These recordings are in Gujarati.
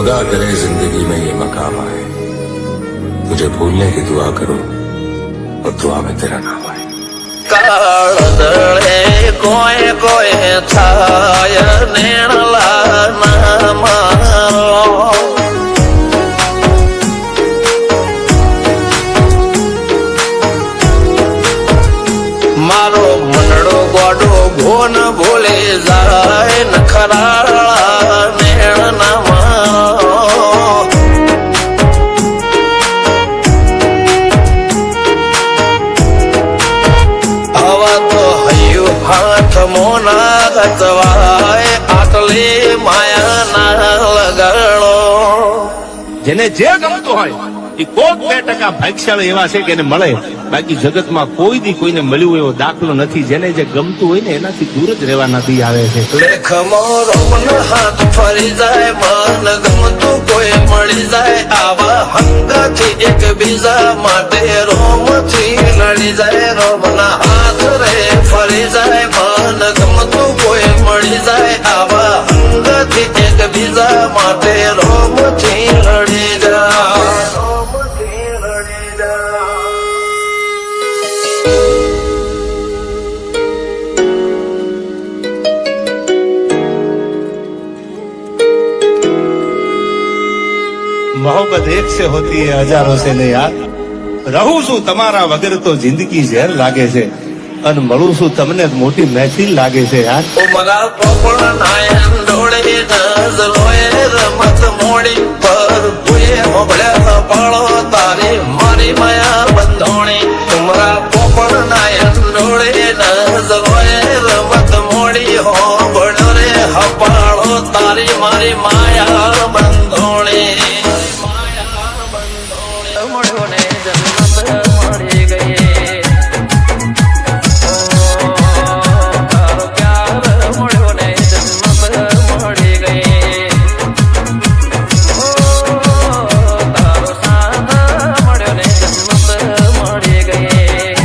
खुदा करे जिंदगी में ये मकाम आए, तुझे भूलने की दुआ करूं और दुआ में तेरा नाम आए। કાળદળે કોઈ કોઈ થાય નેણલા ના મારો મારો મનડો ગોડો ભોન ભૂલે જાય નખરાળા નેણ ના મારો હવા તો હૈયું હાથ મોના ગતવાય આટલી માયા ના લગાડો જેને જે ગમતું હોય એ કોક 2% ભાગ્યશાળી એવા છે કે એને મળે, બાકી જગતમાં કોઈ દી કોઈને મળ્યું એવો દાખલો નથી. જેને જે ગમતું હોય ને એનાથી દૂર જ રહેવાના દી આવે છે. લેખ મોરો મન હાથ ફરી જાય, મન ગમતું કોઈ મળી જાય, આવા હંગાથી એકબીજા માટે રોમથી લડી જાય. રોમના હાથ રે ફરી જાય, મન ગમતું કોઈ મળી જાય, આવા હંગાથી એકબીજા માટે રોમથી લડી જાય. मोहब्बत एक से होती है हजारों से नहीं यार. રહું છું તમારા વગર તો જિંદગી ઝેર લાગે છે, અને મળું છું તમને મોટી મહેફિલ લાગે છે યાર. ઉમરા પોપળ નાયન ડોળે નજરોએ રમત મોડી પર ભૂએ મોબળ્યા પાળો તારી મારી માયા બંધોણી. ઉમરા પોપળ નાયન ડોળે નજરોએ રમત મોડી હોબળ્યો રે હપાળો તારી મારી માયા બંધોણી. મળ્યો ને જન્નત મળી ગઈ, તારો પ્યાર મળ્યો ને જન્નત મળી ગઈ, તારો સાથ મળ્યો ને જન્નત મળી ગઈ.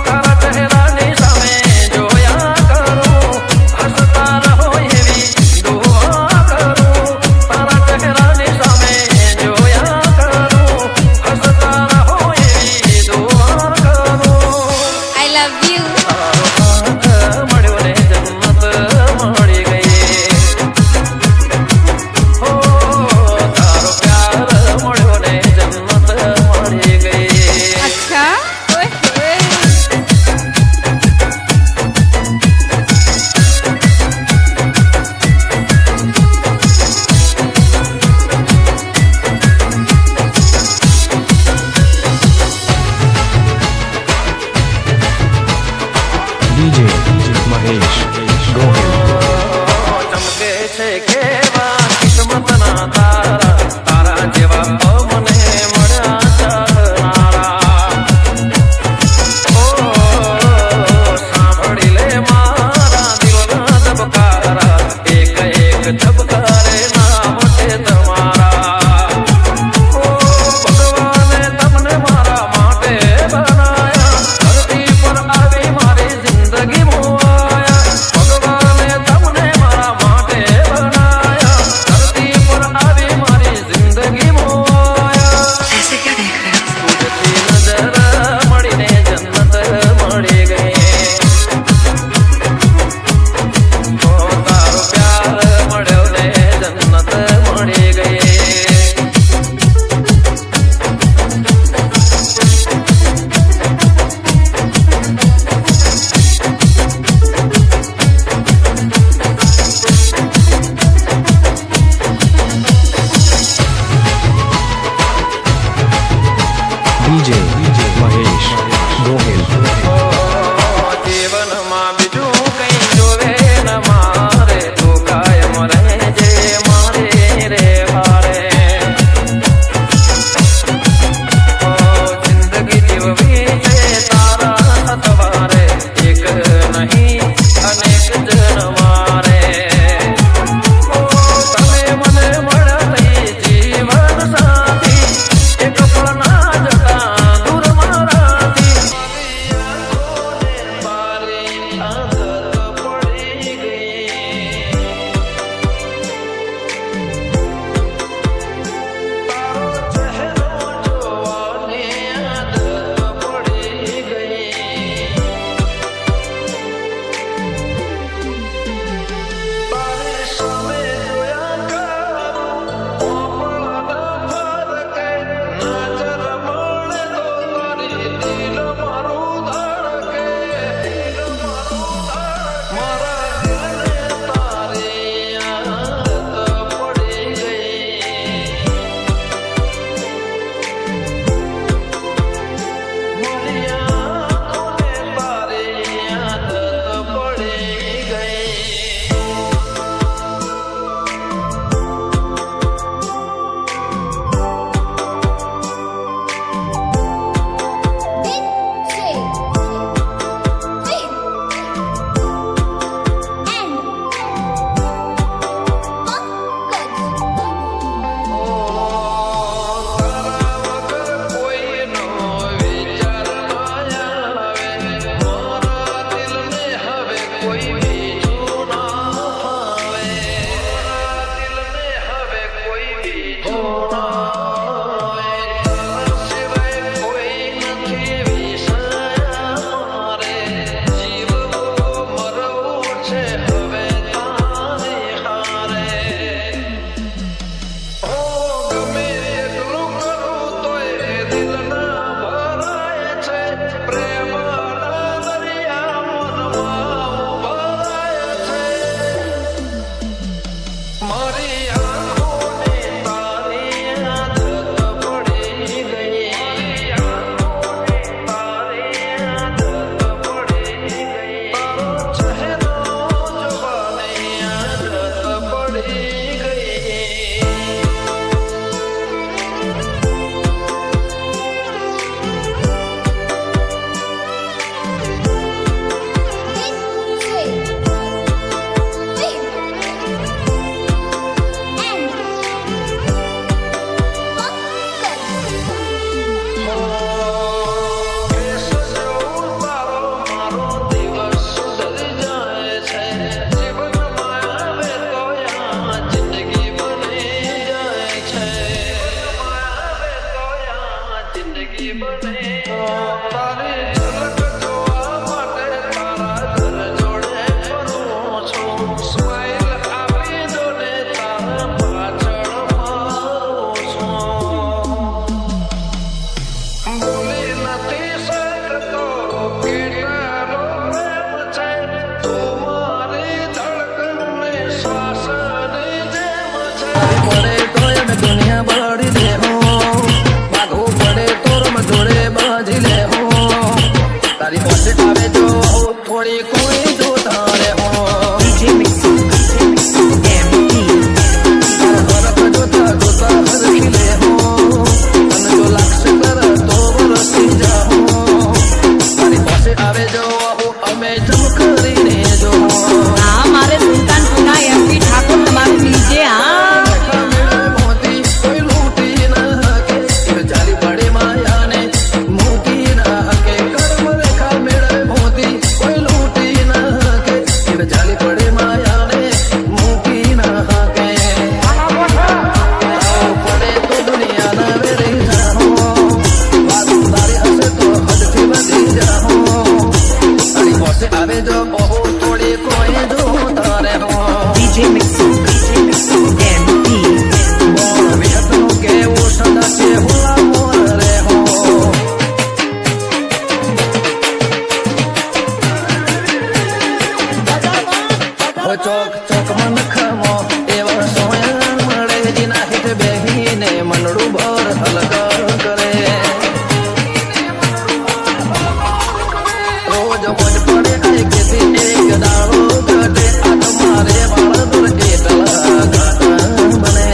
તારા ચહેરાની સામે જોયા કરું, હસતા રહો એવી દુઆ કરું. તારા ચહેરાની સામે જોયા કરું, હસતા રહો એવી દુઆ કરું. I love you. તારો સાથ મળ્યો ને જન્નત મળી ગઈ, તારો પ્યાર મળ્યો ને જન્નત મળી ગઈ. अच्छा ओए होए DJ Mahesh Gohil. ચમકે છે કેવા કિસ્મતના તારા, તારા જેવા મને મળ્યા ચાહનારા. સાંભળી લે મારા દિલના ધબકારા, એક એક ધબકારે નામ છે તમારા. ભગવાને તમને મારા માટે બનાયા, ધરતી પર આવી મારી જિંદગી મોયા. કોઈ બીજું ના આવે દિલને હવે કોઈ બીજું ના આવે સિવાય કોઈ નથી વિષય મારે જીવવું મરવું છે હવે તારી હારે ઓ ગમે એટલું કરું તોય દિલ ના ભરાય છે પ્રેમના દરિયા મનમાં ભરાય છે મારી આંખોની તારી આદત પડી ગઈ મારી આંખોની તારી આદત પડી ગઈ તારો ચહેરો જોવાની આદત પડી ગઈ દુનિયા બળી લે હો માગવું પડે તો રમ જોડે બાજી લે હો તારી પાસે આવે જો થોડી કોઈ જો તારે હો હરખ જોતા જોતા હરખી લે હો અને જો લાગશે કર તો વરસી જા હો તારી પાસે આવે જો અમે જમ કરીને જો હા મારે સુલતાનપુરના એમપી ઠાકોર તમારું નીચે હા આવે જો બહુ થોડી કોઈ જો તારે હો DJ Mixu MP મોર વિહતનું કેવું સદા છે હુલા મોર રે હો ચોક ચોક મન ખમો એવા સોયા મળે જીના હિત બેહીને મનડું ભર હલકા કરે રોજ હોજ પડે આય કેથી એક દાડો ઘટે આ તમારે વાળ દુર એટલા ઘાટા બને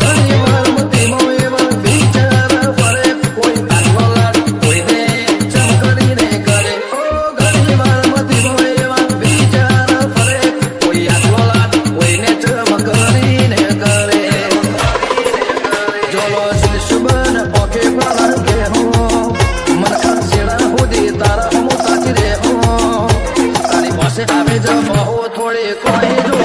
ઘણી વાર મતીમાં એવા વિચાર ફરે કોઈ આટલો લાડ કોઈને ચમ કરીને કરે ઓ ઘણી વાર મતીમાં એવા વિચાર ફરે કોઈ આટલો લાડ કોઈને ચમ કરીને કરે જોલો શુભન ઓકે બાળા કે હો મન સેડા હોદી તારા હું તાકી રે હો તારી પાસે આવે જો બહુ થોડી કોઈ જો